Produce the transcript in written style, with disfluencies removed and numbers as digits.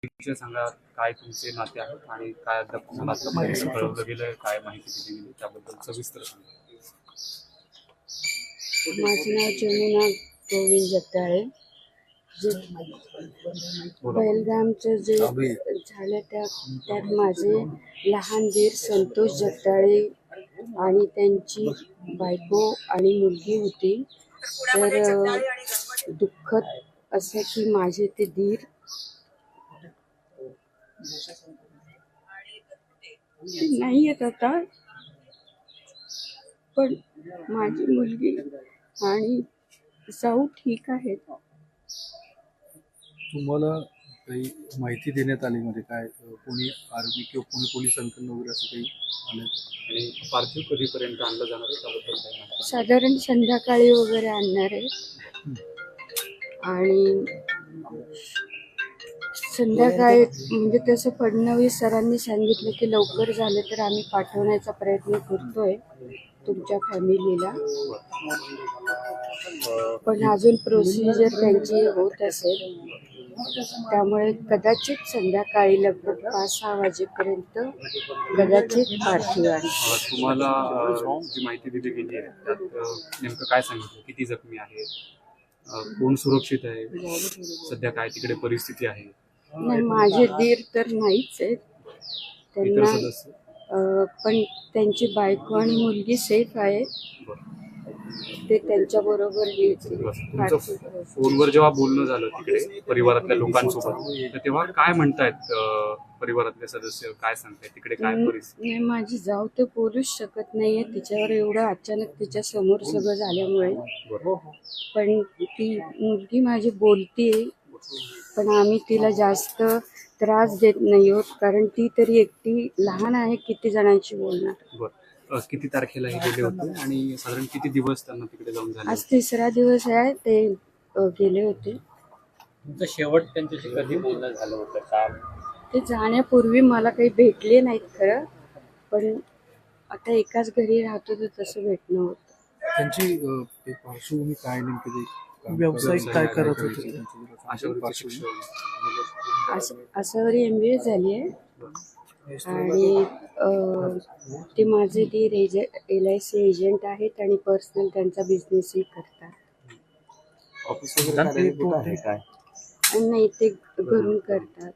विषय सांगा, काय तुमचे नाते आहेत आणि काय अद्याप तुम्हाला आतापर्यंत कळवलं गेलंय, काय माहिती दिली गेली त्याबद्दल सविस्तर सांगा. माझं नाव जमुना गोविंद जगदाळे. जे पहिलगामचं जे झालं त्यात माझे लहान दीर संतोष जगदाळे आणि त्यांची बायको आणि मुलगी होती. तर दुःखद असं की माझे ते दीर नाही आहेत आता, पण माझी मुलगी आणि जाऊ ठीक आहेत. तुम्हाला काही माहिती देण्यात आली म्हणजे काय कोणी आर्मी किंवा कोणी पोलिसांकडून वगैरे असं काही आलं? आणि पार्थिव कधीपर्यंत आणलं जाणार आहे त्याबद्दल काय माहिती? साधारण संध्याकाळी वगैरे आणणार आहे आणि संध्याकाळी म्हणजे तसं फडणवीस सरांनी सांगितलं की लवकर झालं तर आम्ही पाठवण्याचा प्रयत्न करतोय तुमच्या फॅमिलीला, पण अजून प्रोसिजर त्यांची होत असेल त्यामुळे कदाचित संध्याकाळी लगभग 5-6 वाजेपर्यंत कदाचित पार्थिव आहे. तुम्हाला जी माहिती दिली गेली आहे त्यात नेमकं काय सांगितलं, किती जखमी आहेत, कोण सुरक्षित आहे, सध्या काय तिकडे परिस्थिती आहे? नाही, माझे दीर तर नाहीच आहेत त्यांना, पण त्यांची बायको आणि मुलगी सेफ आहे, ते त्यांच्या बरोबर तुमचं फोनवर जेव्हा बोलणं झालं तिकडे परिवारातल्या लोकांसोबत, तर तेव्हा काय म्हणतायत परिवारातले सदस्य, काय सांगतायत तिकडे काय परिस्थिती? नाही, माझी जाऊ तर बोलूच शकत नाहीये, तिच्यावर एवढं अचानक तिच्या समोर सगळं झाल्यामुळे. पण ती मुलगी माझी बोलतीये, पण आम्ही तिला जास्त त्रास देत नाही आहोत कारण ती तरी एकटी लहान आहे, किती जणांशी बोलणार. किती तारखेला हे गेले होते आणि साधारण किती दिवस त्यांना तिकडे जाऊन झाले? आज 3रा दिवस आहे, ते गेले होते. तुमचं शेवट त्यांच्याशी कधी बोलणं झालं होतं का? ते जाण्यापूर्वी मला काही भेटले नाहीत खरं, पण आता एकाच घरी राहतो तर तसं भेटणं होतं. त्यांची पार्श्वभूमी काय नेमकी, व्यावसायिक काय करत होते? आसावरी MBA झाली आहे आणि ते माझे दीर LIC एजंट आहेत आणि पर्सनल त्यांचा बिझनेसही करतात. ऑफिस वगैरे नाही, ते घरून करतात.